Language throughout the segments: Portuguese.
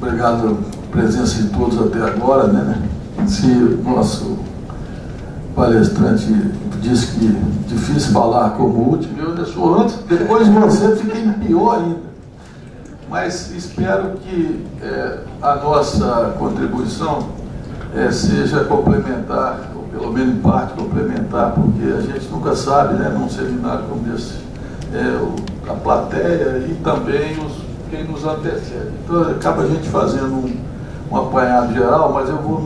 Obrigado pela presença de todos até agora, né? Se o nosso palestrante disse que é difícil falar como último, eu já sou antes, depois de você fiquei pior ainda. Mas espero que a nossa contribuição seja complementar, ou pelo menos em parte complementar, porque a gente nunca sabe, né, num seminário como esse, a plateia e também quem nos antecede. Então acaba a gente fazendo um apanhado geral, mas eu vou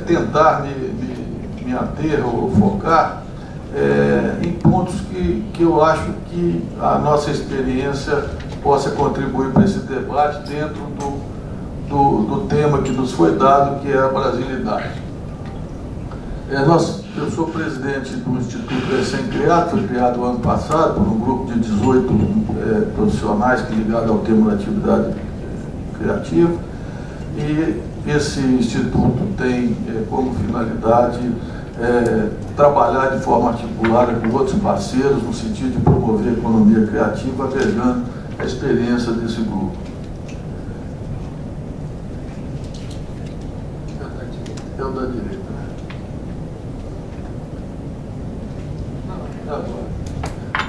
tentar me ater ou focar em pontos que eu acho que a nossa experiência possa contribuir para esse debate dentro do tema que nos foi dado, que é a brasilidade. Eu sou presidente do Instituto recém-criado, foi criado ano passado por um grupo de 18 profissionais ligados ao tema da atividade criativa, e esse instituto tem como finalidade trabalhar de forma articulada com outros parceiros no sentido de promover a economia criativa, agregando a experiência desse grupo. É o da direita, né?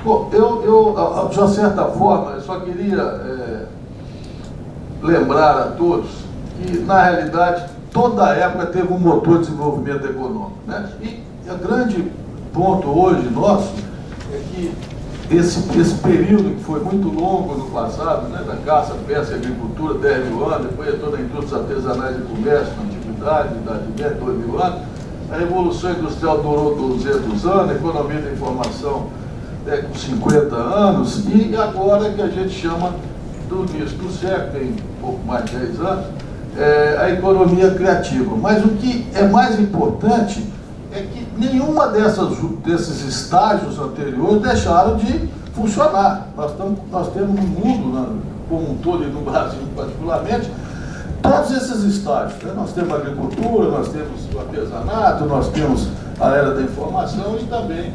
Bom, eu, de uma certa forma, eu só queria lembrar a todos que, na realidade, toda a época teve um motor de desenvolvimento econômico, né? E o grande ponto hoje nosso é que esse período que foi muito longo no passado, né, da caça, pesca e agricultura, 10 mil anos, depois toda a indústria artesanais e comércio, na antiguidade, Idade Média, 2 mil anos, a Revolução Industrial durou 200 anos, a economia da informação com 50 anos, e agora que a gente chama do início do século, tem um pouco mais de 10 anos, a economia criativa. Mas o que é mais importante é que nenhuma desses estágios anteriores deixaram de funcionar. Nós temos no mundo, como um todo, e no Brasil particularmente, todos esses estágios, né? Nós temos a agricultura, nós temos o artesanato, nós temos a era da informação e também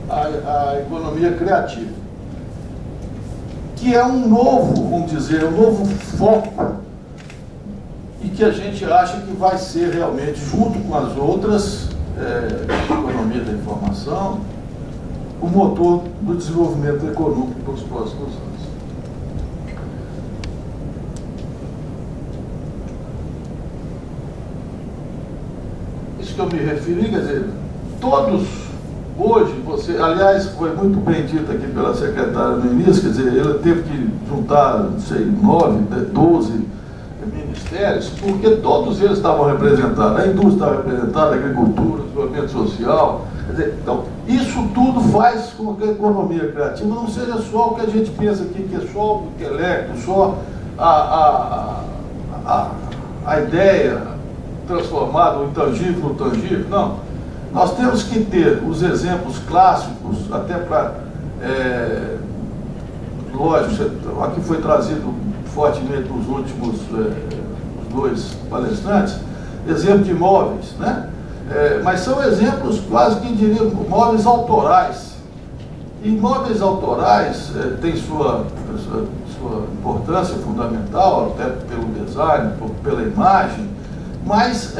a economia criativa, que é um novo, vamos dizer, um novo foco, e que a gente acha que vai ser realmente, junto com as outras, economia da informação, o motor do desenvolvimento econômico para os próximos anos. Isso que eu me referi, quer dizer, todos hoje, aliás, foi muito bem dito aqui pela secretária no início, quer dizer, ela teve que juntar, não sei, 9, 12 ministérios, porque todos eles estavam representados, a indústria estava representada, a agricultura, o desenvolvimento social, quer dizer, então, isso tudo faz com que a economia criativa não seja só o que a gente pensa aqui, que é só o intelecto, só a ideia transformada, o intangível no tangível, não. Nós temos que ter os exemplos clássicos, até para, lógico, aqui foi trazido fortemente nos últimos dois palestrantes, exemplo de imóveis, né? Mas são exemplos quase que diria imóveis autorais. E imóveis autorais têm sua importância fundamental, até pelo design, pela imagem, mas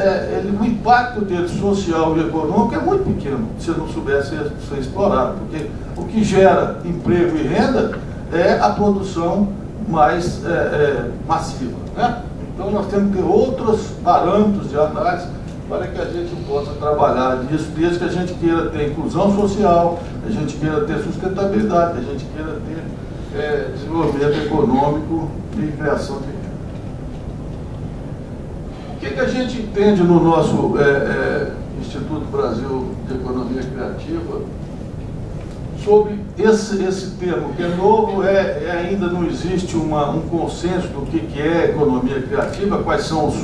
o impacto dele social e econômico é muito pequeno, se não soubesse ser explorado, porque o que gera emprego e renda é a produção mais massiva, né? Então nós temos que ter outros parâmetros de análise para que a gente possa trabalhar nisso, desde que a gente queira ter inclusão social, a gente queira ter sustentabilidade, a gente queira ter desenvolvimento econômico e criação de renda. O que a gente entende no nosso Instituto Brasil de Economia Criativa sobre esse termo, que é novo, ainda não existe um consenso do que é economia criativa, quais são os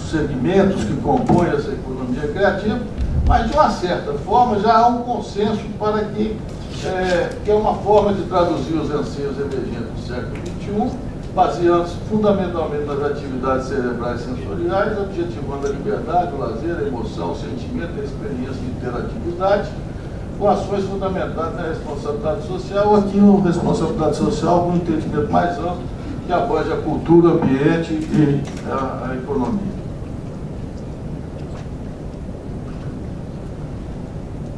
segmentos que compõem essa economia criativa, mas de uma certa forma já há um consenso para que é uma forma de traduzir os anseios emergentes do século XXI, baseando-se fundamentalmente nas atividades cerebrais sensoriais, objetivando a liberdade, o lazer, a emoção, o sentimento, a experiência de interatividade, com ações fundamentadas na responsabilidade social, aqui no responsabilidade social com um entendimento mais amplo, que abrange a cultura, o ambiente e a economia.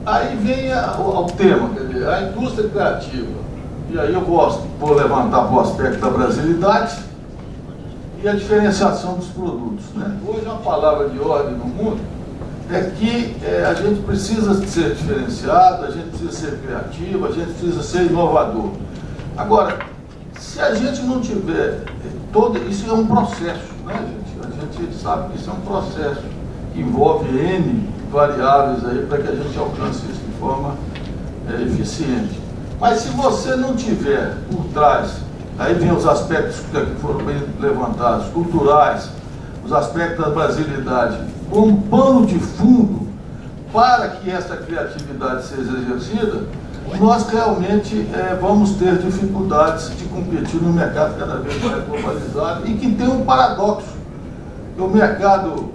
Aí vem o tema, quer dizer, a indústria criativa. E aí eu vou levantar para o aspecto da brasilidade e a diferenciação dos produtos, né? Hoje a palavra de ordem no mundo é que a gente precisa ser diferenciado, a gente precisa ser criativo, a gente precisa ser inovador. Agora, se a gente não tiver isso é um processo, né, gente? A gente sabe que isso é um processo que envolve N variáveis aí para que a gente alcance isso de forma eficiente. Mas se você não tiver por trás, aí vem os aspectos que foram bem levantados, culturais, os aspectos da brasilidade, como pano de fundo para que essa criatividade seja exercida, nós realmente vamos ter dificuldades de competir no mercado cada vez mais globalizado e que tem um paradoxo. O mercado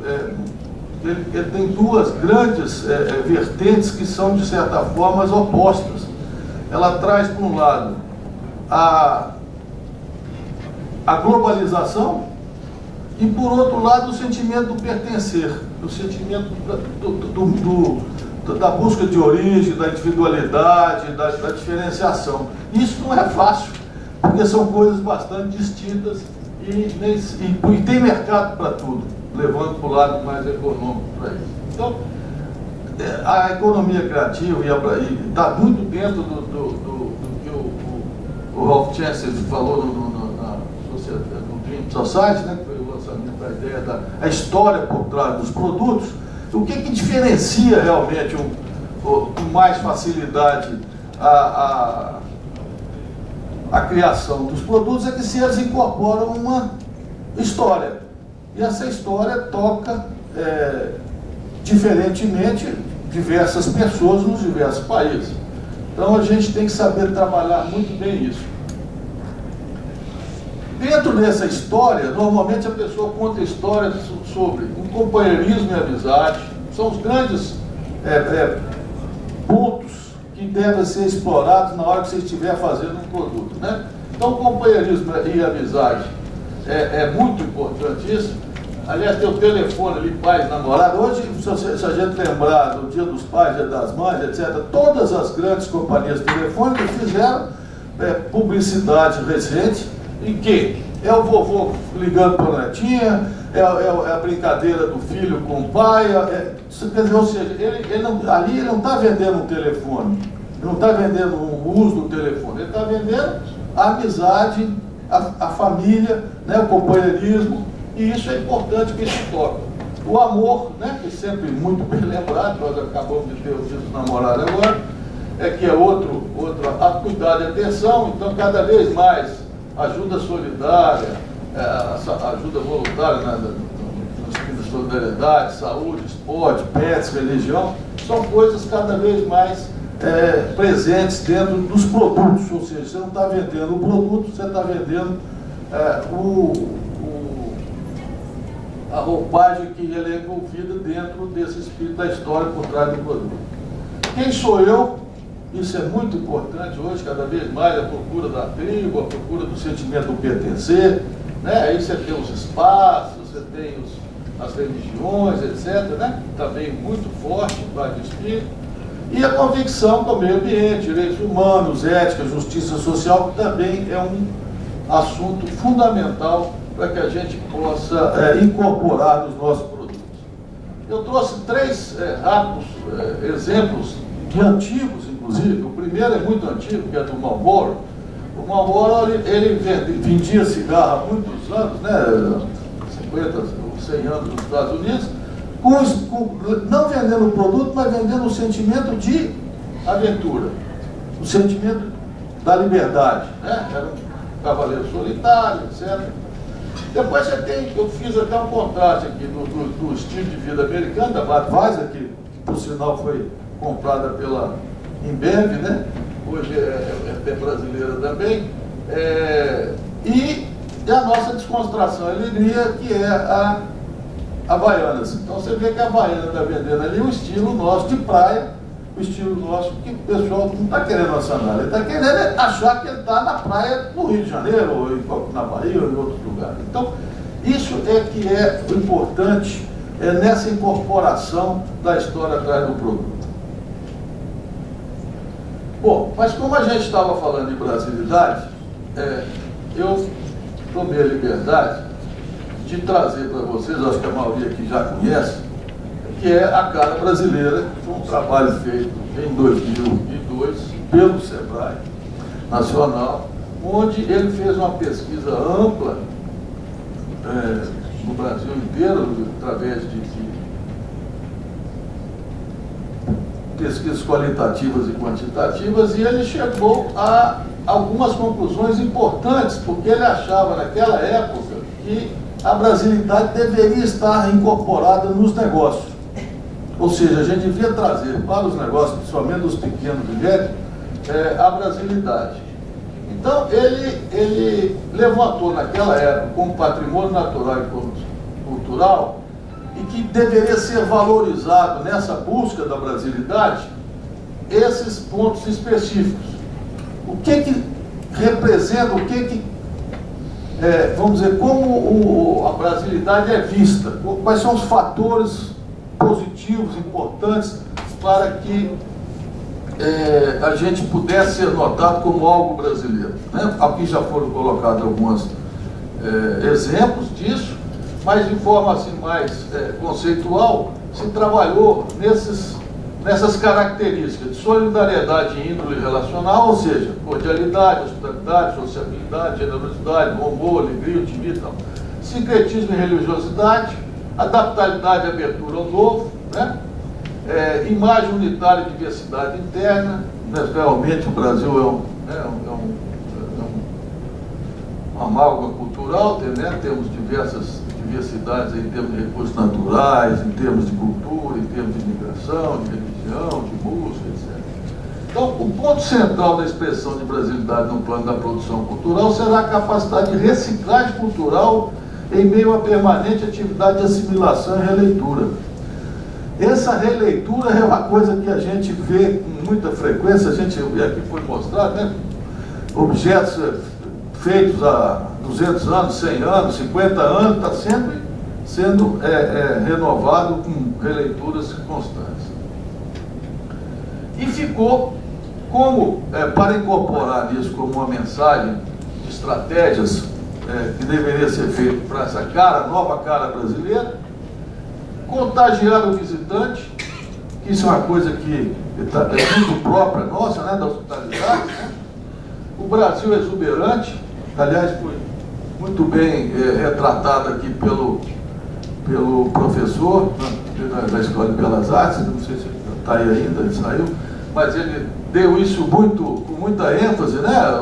ele tem duas grandes vertentes que são, de certa forma, opostas. Ela traz, por um lado, a globalização e, por outro lado, o sentimento do pertencer, o sentimento da busca de origem, da individualidade, da diferenciação. Isso não é fácil, porque são coisas bastante distintas e tem mercado para tudo, levando para o lado mais econômico para isso. Então, a economia criativa está muito dentro do que o Ralph Chancellor falou no Dream Society, né, que foi o lançamento da ideia da história por trás dos produtos. O que diferencia realmente com mais facilidade a criação dos produtos é que se eles incorporam uma história. E essa história toca diferentemente diversas pessoas nos diversos países. Então a gente tem que saber trabalhar muito bem isso. Dentro dessa história, normalmente a pessoa conta histórias sobre um companheirismo e amizade. São os grandes pontos que devem ser explorados na hora que você estiver fazendo um produto, né? Então, companheirismo e amizade é muito importante isso. Aliás, tem o telefone ali, pais, namorado. Hoje, se a gente lembrar do Dia dos Pais, Dia das Mães, etc., todas as grandes companhias telefônicas fizeram publicidade recente em que é o vovô ligando para a netinha, é a brincadeira do filho com o pai. Quer dizer, ou seja, ali ele não está vendendo um telefone, ele não está vendendo o uso do telefone, ele está vendendo a amizade, a família, né, o companheirismo. E isso é importante que isso toca. O amor, né, que é sempre muito bem lembrado, nós acabamos de ter o Dia dos Namorados agora, que é outro cuidado e atenção. Então, cada vez mais, ajuda solidária, ajuda voluntária no espírito de solidariedade, saúde, esporte, pets, religião, são coisas cada vez mais presentes dentro dos produtos. Ou seja, você não está vendendo o produto, você está vendendo a roupagem que ele é envolvida dentro desse espírito da história por trás do produto. Quem sou eu? Isso é muito importante hoje, cada vez mais, a procura da tribo, a procura do sentimento do pertencer, né? Aí você tem os espaços, você tem as religiões, etc., né? Também muito forte por trás do espírito. E a convicção com o meio ambiente, direitos humanos, ética, justiça social, que também é um assunto fundamental para que a gente possa incorporar nos nossos produtos. Eu trouxe três rápidos exemplos de antigos, inclusive. O primeiro é muito antigo, que é do Marlboro. O Marlboro, ele vendia cigarro há muitos anos, né, 50 ou 100 anos nos Estados Unidos, não vendendo o produto, mas vendendo o sentimento de aventura, o sentimento da liberdade, né? Era um cavaleiro solitário, etc. Depois você tem, eu fiz até um contraste aqui do estilo de vida americano, da Budweiser, que por sinal foi comprada pela Embev, né? Hoje é brasileira também, e a nossa descontração e alegria, que é a Havaianas. Então você vê que a Havaiana está vendendo ali o estilo nosso de praia, o estilo nosso, que o pessoal não está querendo uma sandália, ele está querendo achar que ele está na praia no Rio de Janeiro, ou na Bahia, ou em outro lugar. Então, isso é que é o importante, nessa incorporação da história atrás do produto. Bom, mas como a gente estava falando de brasilidade, eu tomei a liberdade de trazer para vocês, acho que a maioria aqui já conhece, que é a Cara Brasileira, que foi um trabalho feito em 2002 pelo SEBRAE Nacional, onde ele fez uma pesquisa ampla no Brasil inteiro, através de pesquisas qualitativas e quantitativas, e ele chegou a algumas conclusões importantes, porque ele achava naquela época que a brasilidade deveria estar incorporada nos negócios. Ou seja, a gente devia trazer para os negócios, principalmente os pequenos e médios, a brasilidade. Então, ele levantou naquela época como patrimônio natural e cultural, e que deveria ser valorizado nessa busca da brasilidade, esses pontos específicos. O que representa, vamos dizer, como a brasilidade é vista, quais são os fatores positivos, importantes, para que a gente pudesse ser notado como algo brasileiro, né? Aqui já foram colocados alguns exemplos disso, mas de forma assim mais conceitual, se trabalhou nessas características de solidariedade e índole relacional, ou seja, cordialidade, hospitalidade, sociabilidade, generosidade, bom humor, alegria, otimismo, sincretismo e religiosidade, adaptabilidade e abertura ao novo, né? Imagem unitária e diversidade interna, né? Realmente o Brasil uma amálgama cultural, né? Temos diversas diversidades em termos de recursos naturais, em termos de cultura, em termos de migração, de religião, de música, etc. Então, o ponto central da expressão de brasilidade no plano da produção cultural será a capacidade de reciclagem cultural em meio à permanente atividade de assimilação e releitura. Essa releitura é uma coisa que a gente vê com muita frequência, aqui foi mostrado, né? Objetos feitos há 200 anos, 100 anos, 50 anos, está sempre sendo renovado com releituras constantes. E ficou como, para incorporar isso como uma mensagem de estratégias que deveria ser feito para essa nova cara brasileira, contagiar o visitante, que isso é uma coisa que é muito própria nossa, né, da hospitalidade, né? O Brasil é exuberante, aliás, foi muito bem retratado aqui pelo professor da Escola de Belas Artes, não sei se está aí ainda, ele saiu, mas ele deu isso com muita ênfase, né?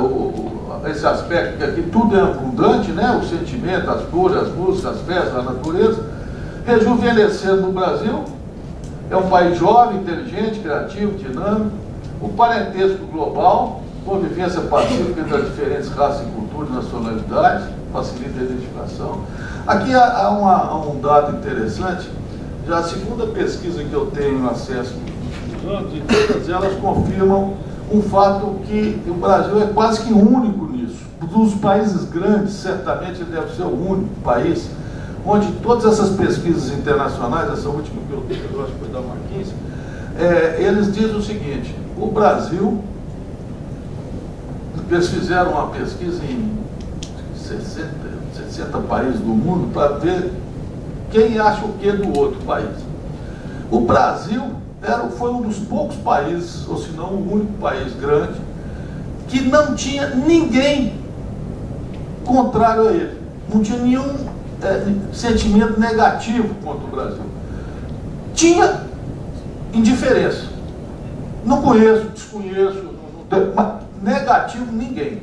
Esse aspecto que aqui tudo é abundante, né? O sentimento, as cores, as músicas, as festas, a natureza. Rejuvenescendo no Brasil, é um país jovem, inteligente, criativo, dinâmico, o parentesco global, convivência pacífica entre as diferentes raças e culturas e nacionalidades, facilita a identificação. Aqui há um dado interessante, já a segunda pesquisa que eu tenho acesso nos anos, e todas elas confirmam um fato que o Brasil é quase que único nisso. Dos países grandes, certamente ele deve ser o único país onde todas essas pesquisas internacionais, essa última que eu tenho, eu acho que foi da McKinsey, eles dizem o seguinte: o Brasil, eles fizeram uma pesquisa em 60 países do mundo para ver quem acha o que do outro país. O Brasil foi um dos poucos países, ou se não o único país grande, que não tinha ninguém contrário a ele. Não tinha nenhum sentimento negativo contra o Brasil. Tinha indiferença. Não conheço, desconheço, mas negativo ninguém.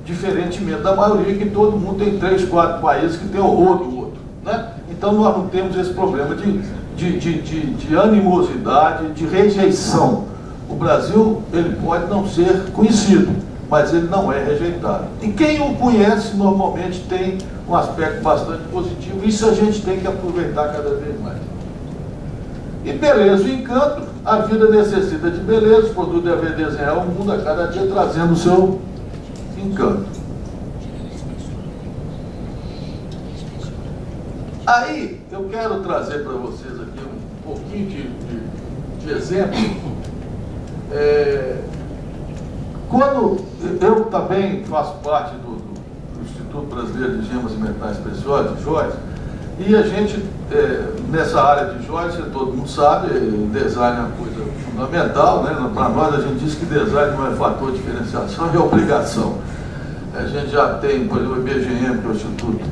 Diferentemente da maioria, que todo mundo tem 3, 4 países que tem horror do outro, né? Então nós não temos esse problema de animosidade, de rejeição. O Brasil, ele pode não ser conhecido, mas ele não é rejeitado. E quem o conhece normalmente tem um aspecto bastante positivo. Isso a gente tem que aproveitar cada vez mais. E beleza, o encanto a vida necessita de beleza, o produto deve desenhar o mundo a cada dia, trazendo o seu encanto. Aí, eu quero trazer para vocês aqui um pouquinho de exemplo. Quando eu também faço parte do Instituto Brasileiro de Gemas e Metais Preciosos, de joias, e a gente, nessa área de joias, todo mundo sabe, design é uma coisa fundamental, né? Para nós, a gente diz que design não é fator de diferenciação, é obrigação. A gente já tem, por exemplo, o IBGM, que é o Instituto,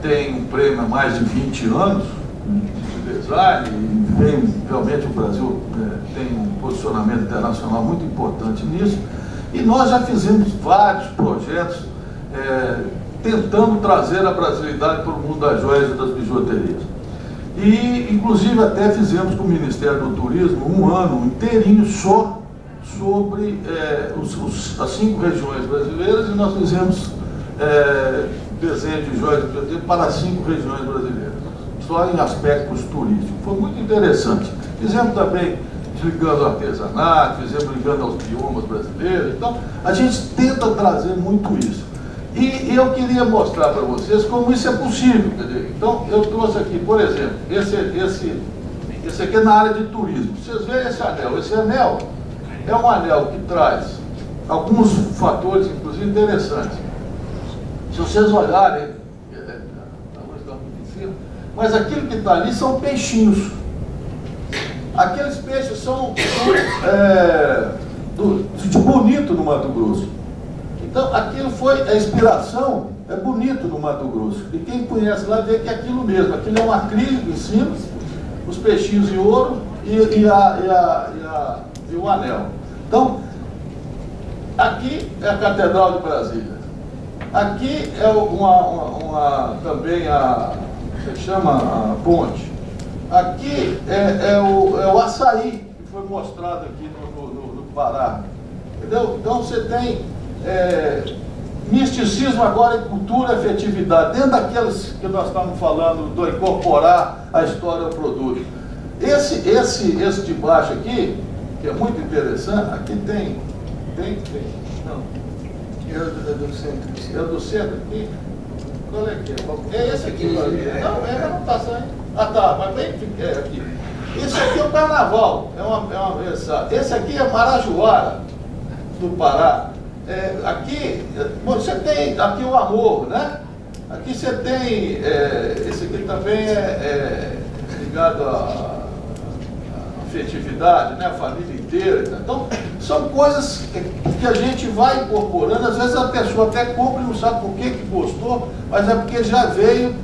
tem um prêmio há mais de 20 anos de design, e realmente o Brasil tem um posicionamento internacional muito importante nisso, e nós já fizemos vários projetos tentando trazer a brasilidade para o mundo das joias e das bijuterias. E, inclusive, até fizemos com o Ministério do Turismo um ano inteirinho só sobre as 5 regiões brasileiras, e nós fizemos desenho de joias e bijuterias para as 5 regiões brasileiras, só em aspectos turísticos. Foi muito interessante. Fizemos também ligando ao artesanato, fizemos ligando aos biomas brasileiros. Então, a gente tenta trazer muito isso. E eu queria mostrar para vocês como isso é possível. Quer dizer, então, eu trouxe aqui, por exemplo, esse aqui é na área de turismo. Vocês veem esse anel. Esse anel é um anel que traz alguns fatores, inclusive, interessantes. Se vocês olharem, a luz está muito em cima, mas aquilo que está ali são peixinhos. Aqueles peixes são de Bonito, no Mato Grosso. Então, aquilo foi a inspiração, é Bonito no Mato Grosso. E quem conhece lá vê que é aquilo mesmo. Aquilo é um acrílico em cima, os peixinhos de ouro e o anel. Então, aqui é a Catedral de Brasília. Aqui é também se chama a ponte. Aqui é o açaí, que foi mostrado aqui no Pará. Entendeu? Então você tem misticismo agora em cultura e afetividade, dentro daqueles que nós estamos falando, do incorporar a história ao produto. Esse de baixo aqui, que é muito interessante, aqui tem não, é do centro. É do centro aqui? Qual é que é? É esse aqui. Não, não está saindo. Ah, tá, mas bem aqui. Esse aqui é o Carnaval. Esse aqui é Marajoara, do Pará. Aqui, você tem aqui o amor, né? Aqui você tem, esse aqui também é ligado à afetividade, né? A família inteira. Então, são coisas que a gente vai incorporando. Às vezes a pessoa até compra e não sabe por que gostou, mas é porque já veio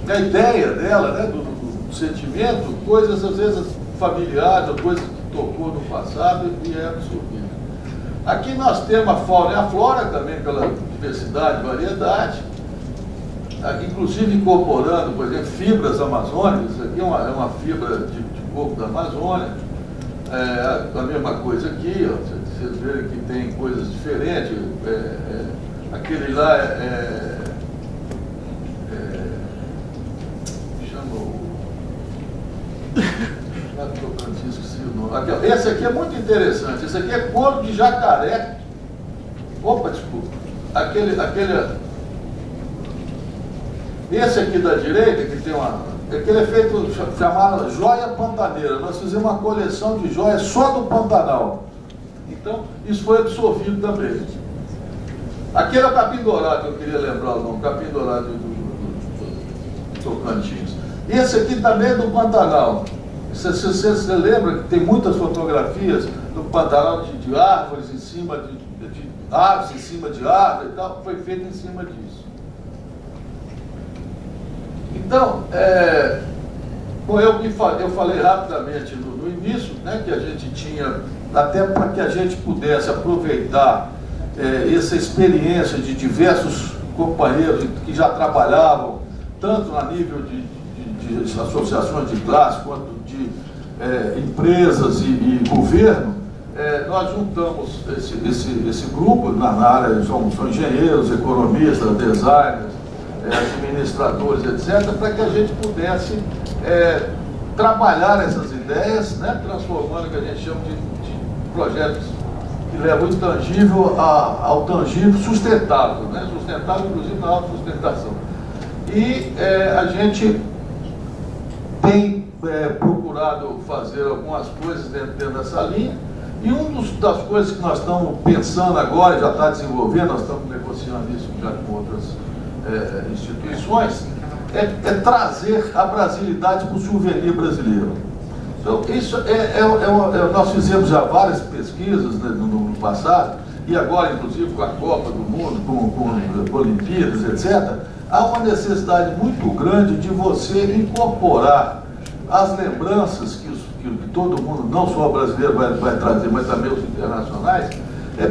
na ideia dela, né, do sentimento, coisas às vezes familiares, ou coisas que tocou no passado e é absorvida. Aqui nós temos a fauna e a flora também, pela diversidade e variedade, aqui, inclusive incorporando, por exemplo, fibras amazônicas. Isso aqui é uma fibra de coco da Amazônia. A mesma coisa aqui, ó, vocês verem que tem coisas diferentes. Aquele lá esse aqui é muito interessante. Esse aqui é couro de jacaré. Opa, desculpa. Esse aqui da direita, que tem aquele é feito chamado joia pantaneira. Nós fizemos uma coleção de joias só do Pantanal. Então, isso foi absorvido também. Aquele é o capim dourado, que eu queria lembrar o nome, capim dourado do Tocantins. Esse aqui também é do Pantanal. Você lembra que tem muitas fotografias do Pantanal de árvores em cima de árvores em cima de árvores e tal, foi feito em cima disso. Então, eu falei rapidamente no início, né, que a gente tinha, até para que a gente pudesse aproveitar essa experiência de diversos companheiros que já trabalhavam, tanto a nível de associações de classe, quanto de empresas e governo, nós juntamos esse grupo, na área, são engenheiros, economistas, designers, administradores, etc., para que a gente pudesse trabalhar essas ideias, né, transformando o que a gente chama de projetos que levam o intangível ao tangível sustentável, né, sustentável inclusive na autossustentação. E a gente tem procurado fazer algumas coisas dentro dessa linha, e uma das coisas que nós estamos pensando agora, já está desenvolvendo, nós estamos negociando isso já com outras instituições, é trazer a brasilidade para o souvenir brasileiro. Então, isso nós fizemos já várias pesquisas, né, no passado, e agora, inclusive, com a Copa do Mundo, com Olimpíadas, etc., há uma necessidade muito grande de você incorporar as lembranças que todo mundo, não só o brasileiro vai trazer, mas também os internacionais,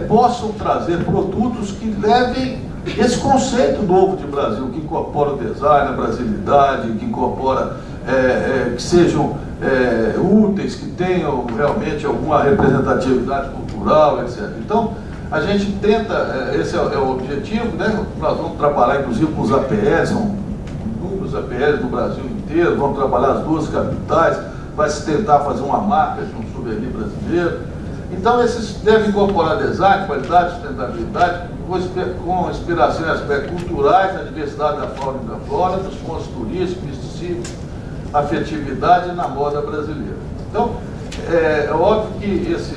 possam trazer produtos que levem esse conceito novo de Brasil, que incorpora o design, a brasilidade, que incorpora, que sejam úteis, que tenham realmente alguma representatividade cultural, etc. Então, a gente tenta, esse é o objetivo, né? Nós vamos trabalhar inclusive com os APLs, são inúmeros APLs no Brasil inteiro, vamos trabalhar as duas capitais, vai se tentar fazer uma marca de um souvenir brasileiro. Então, esses devem incorporar design, qualidade, sustentabilidade, com inspiração em aspectos culturais, na diversidade da fauna e da flora, nos pontos turísticos, misticismo, afetividade na moda brasileira. Então, é óbvio que esse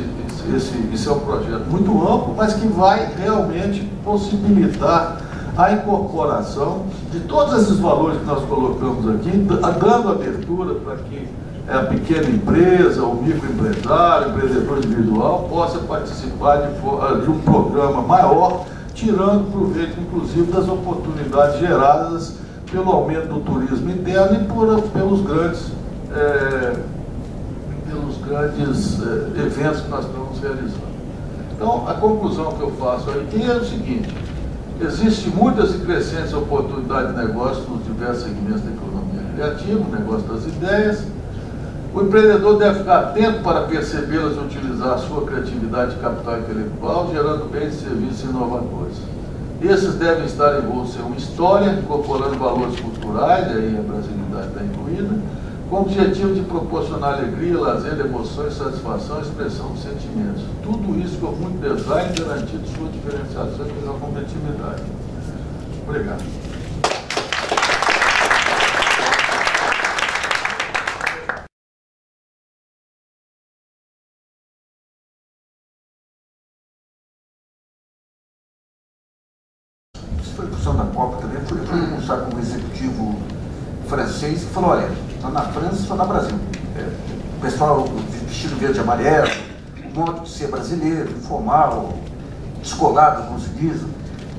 é um projeto muito amplo, mas que vai realmente possibilitar a incorporação de todos esses valores que nós colocamos aqui, dando abertura para que a pequena empresa, o microempresário, o empreendedor individual possa participar de um programa maior, tirando proveito, inclusive, das oportunidades geradas pelo aumento do turismo interno e pelos grandes eventos que nós estamos realizando. Então, a conclusão que eu faço aqui é o seguinte: existem muitas e crescentes oportunidades de negócio nos diversos segmentos da economia criativa, o negócio das ideias. O empreendedor deve ficar atento para percebê-las e utilizar a sua criatividade e capital intelectual, gerando bens e serviços inovadores. Esses devem estar envoltos em uma história, incorporando valores culturais, e aí a brasilidade está incluída, com o objetivo de proporcionar alegria, lazer, emoções, satisfação e expressão de sentimentos. Tudo isso com muito design, garantindo sua diferenciação e sua competitividade. Obrigado. Foi função da Copa também, foi almoçar com um executivo francês e falou: olha, está na França, está no Brasil. O pessoal vestido verde e amarelo, o modo de ser brasileiro, informal, descolado, como se diz.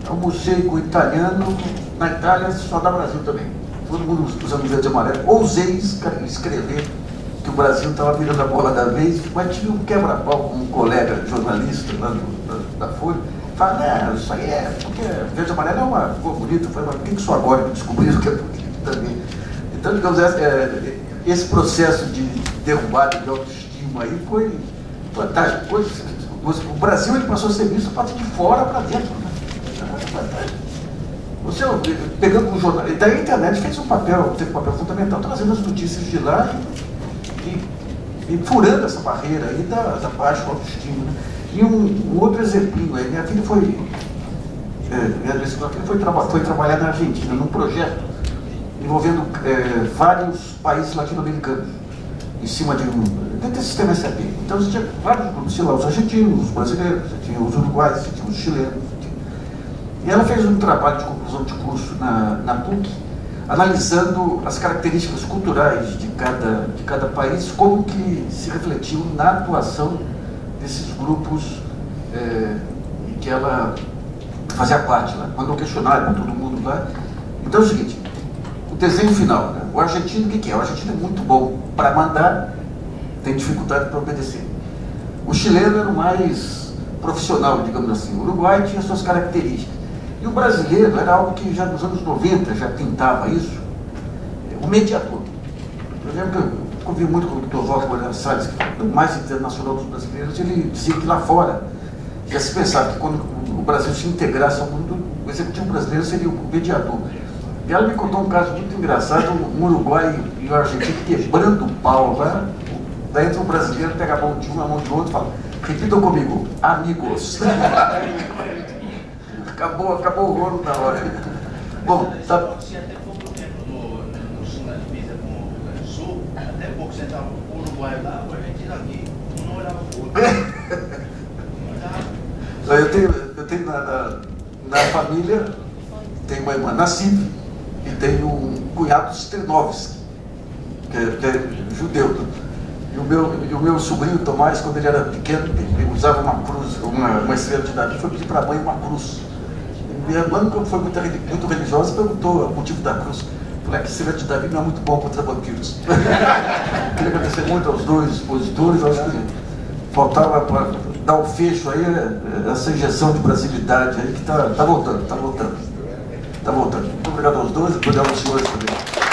Almocei com o italiano, na Itália só dá Brasil também. Todo mundo usando verde e amarelo. Ousei escrever que o Brasil estava virando a bola da vez, mas tive um quebra-pau com um colega jornalista lá da Folha. Fala, não, isso aí porque verde e amarelo é uma cor bonita. Eu falei, mas por que só agora que descobriram que é bonito também? Então, digamos, esse processo de derrubada de autoestima aí foi fantástico. O Brasil ele passou a ser visto a partir de fora para dentro. Você, pegando um jornal, daí a internet teve um papel fundamental, trazendo as notícias de lá e furando essa barreira aí da baixa autoestima. Né? E um outro exemplinho aí, minha filha foi trabalhar na Argentina, num projeto envolvendo vários países latino-americanos, em cima dentro desse sistema SAP. Então você tinha vários grupos, sei lá, os argentinos, os brasileiros, você tinha os uruguaios, você tinha os chilenos. E ela fez um trabalho de conclusão de curso na PUC, analisando as características culturais de cada país, como que se refletiu na atuação desses grupos que ela fazia parte lá. Mandou um questionário para todo mundo lá. Então é o seguinte, o desenho final, né? O argentino, o que é? O argentino é muito bom para mandar, tem dificuldade para obedecer. O chileno era o mais profissional, digamos assim. O Uruguai tinha suas características. E o brasileiro era algo que já nos anos 90 já pintava isso, o mediador. Eu lembro que ouvi muito com o Dr. Walter Moreira Salles, que é o mais internacional dos brasileiros, ele dizia que lá fora já se pensava que quando o Brasil se integrasse ao mundo, o executivo brasileiro seria o mediador. E ela me contou um caso muito engraçado, um uruguai e o argentino quebrando o pau, né? Daí entra um brasileiro, pega a mão de um, a mão de outro e fala, repitam comigo, amigos. acabou o rolo na hora. Bom, tá... Você até foi, por exemplo, no sul, na divisa com o Rio Grande do Sul, até pouco você estava o Uruguai lá, o argentino aqui, um não olhava o outro. Eu tenho na família, tem uma irmã Nassif e tem um cunhado Sternovski, que é judeu. E o meu sobrinho Tomás, quando ele era pequeno, ele usava uma cruz, uma estrela de Davi, foi pedir para a mãe uma cruz. E minha mãe, como foi muito religiosa, perguntou o motivo da cruz. Falei que estrela de Davi não é muito bom contra vampiros. Queria agradecer muito aos dois expositores, acho que faltava para dar um fecho aí, essa injeção de brasilidade aí que está voltando. Muito obrigado aos dois e obrigado aos senhores também.